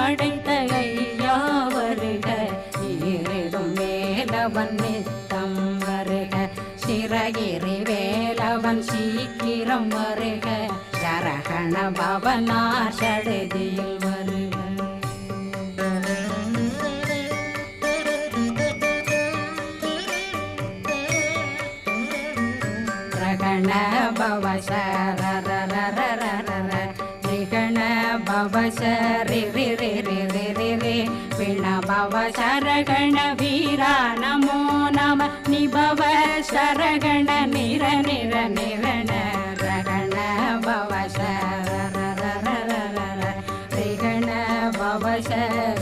படைத்த ஐயா வருக, ஈரிடும் வேலவன் நித்தம் வருக, சிறகிரி வேலவன் சீக்கிரம் வருக, சரகண பவனார் சடுதியில் வருக. ரகண பவ சரரரரரர ரிகண பவ சரி ரி ரி ரி ரி ரி ரி பிண பவ சரகண வீரா நமோ நம நிபவ சரகண நிர நிர நிரண ரகண பவ சரரரரரர ரிகண பவ சரி